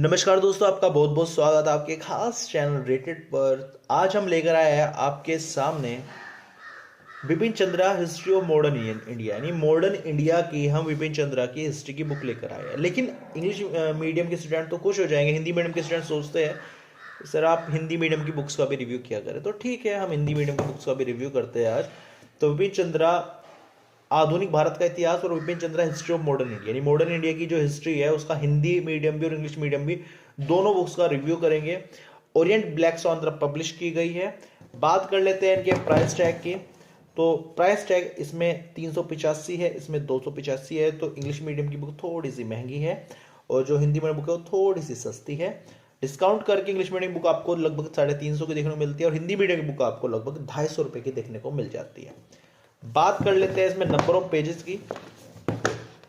नमस्कार दोस्तों, आपका बहुत बहुत स्वागत है आपके खास चैनल रेटेड पर। आज हम लेकर आए हैं आपके सामने Bipin Chandra history of modern India, यानी मॉडर्न इंडिया की हम बिपिन चंद्रा की हिस्ट्री की बुक लेकर आए हैं। लेकिन इंग्लिश मीडियम के स्टूडेंट तो खुश हो जाएंगे, हिंदी मीडियम के स्टूडेंट सोचते हैं सर आप हिंदी मीडियम की बुक्स का भी रिव्यू किया करें। तो ठीक है, हम हिंदी मीडियम की बुक्स का भी रिव्यू करते हैं आज। तो बिपिन चंद्रा आधुनिक भारत का इतिहास और Bipin Chandra history of modern India, यानी मॉडर्न इंडिया की जो हिस्ट्री है उसका हिंदी मीडियम भी और इंग्लिश मीडियम भी दोनों बुक्स का रिव्यू करेंगे। ओरिएंट ब्लैक स्वान द्वारा पब्लिश की गई है। बात कर लेते हैं इनके प्राइस टैग की। तो प्राइस टैग इसमें 385 है, इसमें 285 है। तो इंग्लिश मीडियम की बुक थोड़ी सी महंगी है और जो हिंदी मीडियम बुक है वो थोड़ी सी सस्ती है। डिस्काउंट करके इंग्लिश मीडियम बुक आपको लगभग 350 की देखने को मिलती है और हिंदी मीडियम की बुक आपको लगभग 250 रुपए की देखने को मिल जाती है। बात कर लेते हैं इसमें नंबर ऑफ पेजेस की।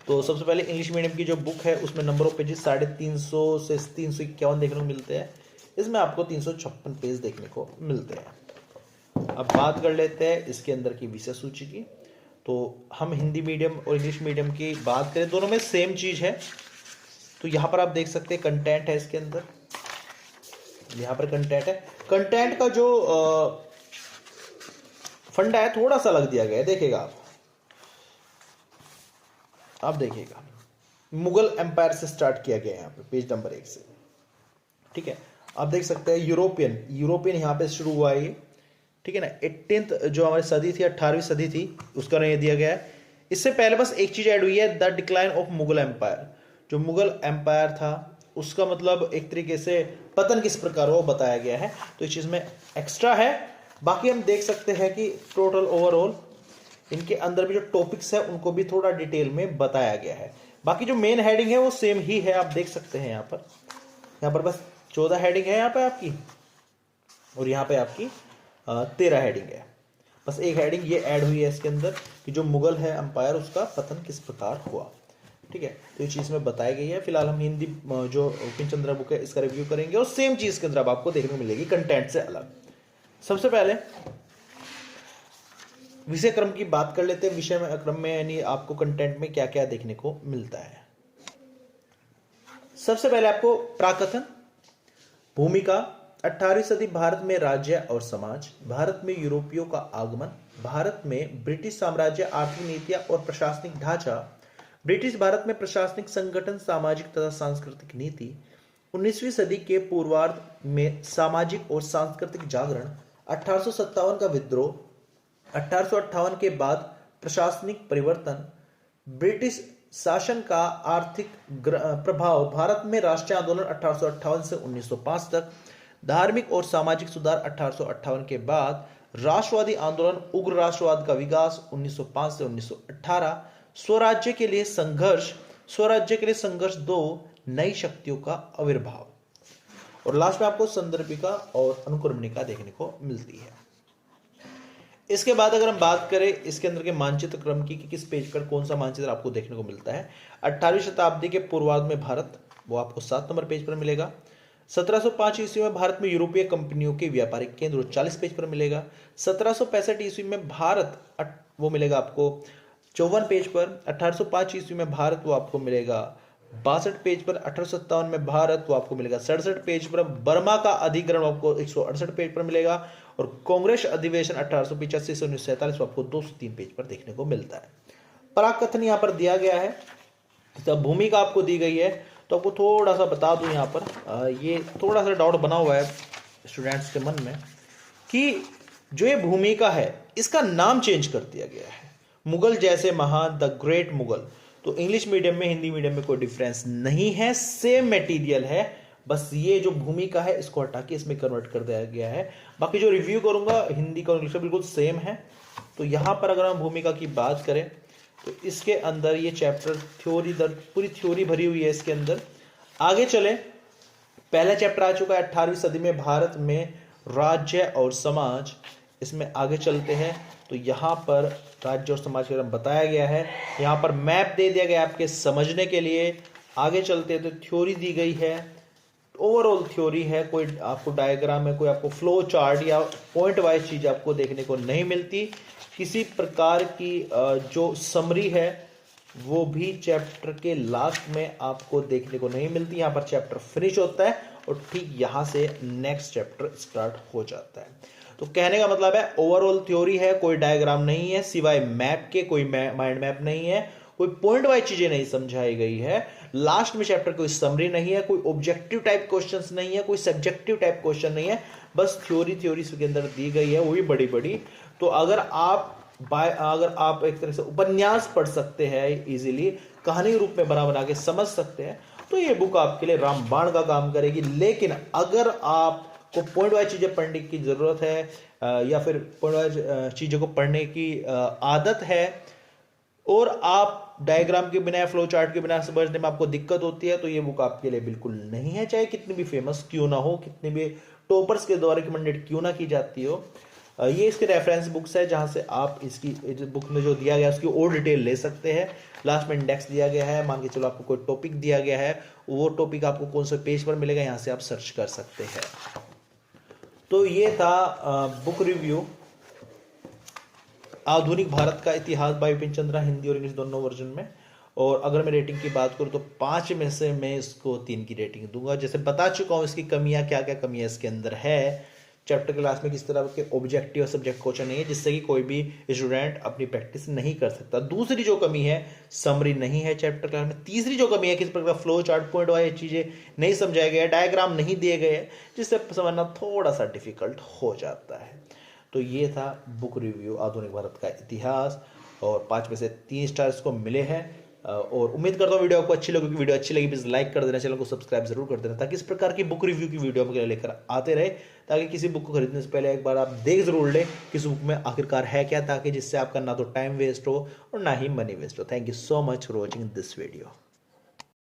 तो सबसे पहले इंग्लिश मीडियम की जो बुक है उसमें नंबर ऑफ पेजेस 350 से 351 देखने को मिलते हैं। इसमें आपको 356 पेज देखने को मिलते हैं। अब बात कर लेते हैं इसके अंदर की विषय सूची की। तो हम हिंदी मीडियम और इंग्लिश मीडियम की बात करें, दोनों में सेम चीज है। तो यहाँ पर आप देख सकते हैं कंटेंट है इसके अंदर, यहाँ पर कंटेंट है। कंटेंट का जो फंडा है थोड़ा सा अलग दिया गया है, देखिएगा आप देखिएगा मुगल एम्पायर से स्टार्ट किया गया है यहाँ पे पेज नंबर 1 से। ठीक है, आप देख सकते हैं यूरोपियन यहाँ पे शुरू हुआ है ये। ठीक है ना, 18th जो हमारी सदी थी, 18वीं सदी थी, उसका नहीं दिया गया है। इससे पहले बस एक चीज ऐड हुई है, the decline of Mughal empire. जो मुगल एम्पायर था उसका मतलब एक तरीके से पतन किस प्रकार हो बताया गया है। तो इस चीज में एक्स्ट्रा है। बाकी हम देख सकते हैं कि टोटल ओवरऑल इनके अंदर भी जो टॉपिक्स है उनको भी थोड़ा डिटेल में बताया गया है। बाकी जो मेन हेडिंग है वो सेम ही है, आप देख सकते हैं यहाँ पर बस 14 हेडिंग है यहाँ पे आपकी, और यहाँ पे आपकी 13 हेडिंग है। बस एक हेडिंग ये ऐड हुई है इसके अंदर कि जो मुगल है अंपायर उसका पतन किस प्रकार हुआ। ठीक है, तो ये चीज में बताई गई है। फिलहाल हम हिंदी जो बिपिन चंद्रा बुक है इसका रिव्यू करेंगे और सेम चीज के अंदर अब आपको देखने को मिलेगी कंटेंट से अलग। सबसे पहले विषय क्रम की बात कर लेते हैं। विषय में क्रम में यानी आपको कंटेंट में क्या क्या देखने को मिलता है। सबसे पहले आपको प्राकथन, भूमिका, 18वीं सदी भारत में राज्य और समाज, भारत में यूरोपियों का आगमन, भारत में ब्रिटिश साम्राज्य, आर्थिक नीतियां और प्रशासनिक ढांचा, ब्रिटिश भारत में प्रशासनिक संगठन, सामाजिक तथा सांस्कृतिक नीति, 19वीं सदी के पूर्वार्ध में सामाजिक और सांस्कृतिक जागरण, 1857 का विद्रोह, 1858 के बाद प्रशासनिक परिवर्तन, ब्रिटिश शासन का आर्थिक प्रभाव, भारत में राष्ट्रीय आंदोलन 1858 से 1905 तक, धार्मिक और सामाजिक सुधार 1858 के बाद, राष्ट्रवादी आंदोलन, उग्र राष्ट्रवाद का विकास 1905 से 1918, स्वराज्य के लिए संघर्ष 2, नई शक्तियों का आविर्भाव, और लास्ट में आपको संदर्भिका और अनुक्रमणिका देखने को मिलती है। इसके बाद अगर हम बात करें इसके अंदर के मानचित्र क्रम की कि किस पेज पर कौन सा मानचित्र आपको देखने को मिलता है। 18वीं शताब्दी के पूर्वार्ध में भारत, वो आपको 7 नंबर पेज पर मिलेगा। 1705 ईस्वी में भारत में यूरोपीय कंपनियों के व्यापारिक केंद्र 40 पेज पर मिलेगा। 1765 ईस्वी में भारत, वो मिलेगा आपको 54 पेज पर। 1805 ईस्वी में भारत, वो आपको मिलेगा 62 पेज पर। 1857 में भारत, वो आपको मिलेगा 67 पेज पर। बर्मा का अधिग्रहण आपको 168 पेज पर मिलेगा और कांग्रेस अधिवेशन 1885 से 1947 आपको 203 पेज पर देखने को मिलता है। पराकथन यहाँ पर दिया गया है, तो भूमिका आपको दी गई है। तो आपको थोड़ा सा बता दूं यहाँ पर ये थोड़ा सा डाउट बना हुआ है स्टूडेंट्स के मन में कि जो ये भूमिका है इसका नाम चेंज कर दिया गया है, मुगल जैसे महान, द ग्रेट मुगल। तो इंग्लिश मीडियम में हिंदी मीडियम में कोई डिफरेंस नहीं है, सेम मटेरियल है, बस ये जो भूमिका है इसको हटा के इसमें कन्वर्ट कर दिया गया है। बाकी जो रिव्यू करूंगा हिंदी का इंग्लिश का बिल्कुल सेम है। तो यहां पर अगर हम भूमिका की बात करें तो इसके अंदर ये चैप्टर थ्योरी पूरी थ्योरी भरी हुई है इसके अंदर। आगे चले, पहला चैप्टर आ चुका है 18वीं सदी में भारत में राज्य और समाज। इसमें आगे चलते हैं तो यहाँ पर राज्य और समाज के बारे में बताया गया है। यहाँ पर मैप दे दिया गया आपके समझने के लिए। आगे चलते हैं तो थ्योरी दी गई है, ओवरऑल थ्योरी है, कोई आपको डायग्राम है, कोई आपको फ्लो चार्ट या पॉइंट वाइज चीज आपको देखने को नहीं मिलती। किसी प्रकार की जो समरी है वो भी चैप्टर के लास्ट में आपको देखने को नहीं मिलती। यहां पर चैप्टर फिनिश होता है और ठीक यहां से नेक्स्ट चैप्टर स्टार्ट हो जाता है। तो कहने का मतलब है ओवरऑल थ्योरी है, कोई डायग्राम नहीं है सिवाय मैप के, कोई माइंड मैप नहीं है, कोई पॉइंट वाइज चीजें नहीं समझाई गई है। लास्ट में चैप्टर कोई समरी नहीं है, कोई ऑब्जेक्टिव टाइप क्वेश्चंस नहीं है, कोई सब्जेक्टिव टाइप क्वेश्चन नहीं है, बस थ्योरी इसके अंदर दी गई है, वो भी बड़ी बड़ी। तो अगर आप एक तरह से उपन्यास पढ़ सकते हैं, इजीली कहानी रूप में बना के समझ सकते हैं, तो ये बुक आपके लिए रामबाण का काम करेगी। लेकिन अगर आपको पॉइंट वाइज चीजें पढ़ने की जरूरत है या फिर पॉइंट वाइज चीजों को पढ़ने की आदत है और आप डायग्राम के बिना, फ्लो चार्ट के बिना समझने में आपको दिक्कत होती है, तो ये बुक आपके लिए बिल्कुल नहीं है। चाहे कितनी भी फेमस क्यों ना हो, कितने भी टॉपर्स के द्वारा रिकमेंडेड क्यों ना की जाती हो, ये इसके रेफरेंस बुक्स है जहां से आप इसकी बुक में जो दिया गया उसकी और डिटेल ले सकते हैं। लास्ट में इंडेक्स दिया गया है, मान के चलो आपको कोई टॉपिक दिया गया है, वो टॉपिक आपको कौन से पेज पर मिलेगा, यहां से आप सर्च कर सकते हैं। तो ये था बुक रिव्यू आधुनिक भारत का इतिहास बाय विपिन चंद्रा, हिंदी और इंग्लिश दोनों वर्जन में। और अगर मैं रेटिंग की बात करूं तो 5 में से मैं इसको 3 की रेटिंग दूंगा। जैसे बता चुका हूं इसकी कमियां, क्या क्या कमियां इसके अंदर है, चैप्टर क्लास में किस तरह के ऑब्जेक्टिव और सब्जेक्ट क्वेश्चन नहीं है जिससे कि कोई भी स्टूडेंट अपनी प्रैक्टिस नहीं कर सकता। दूसरी जो कमी है, समरी नहीं है चैप्टर क्लास में। तीसरी जो कमी है, किस प्रकार फ्लो चार्ट, पॉइंट वाइज चीजें नहीं समझाए गए, डायग्राम नहीं दिए गए, जिससे समझना थोड़ा सा डिफिकल्ट हो जाता है। तो ये था बुक रिव्यू आधुनिक भारत का इतिहास, और 5 में से 3 स्टार्स को मिले हैं। और उम्मीद करता हूँ वीडियो आपको अच्छी लगी। वीडियो अच्छी लगी प्लीज लाइक कर देना, चैनल को सब्सक्राइब जरूर कर देना, ताकि इस प्रकार की बुक रिव्यू की वीडियो आपके लिए लेकर आते रहे, ताकि किसी बुक को खरीदने से पहले एक बार आप देख जरूर ले किस बुक में आखिरकार है क्या, ताकि जिससे आपका ना तो टाइम वेस्ट हो और ना ही मनी वेस्ट हो। Thank you so much for watching this video.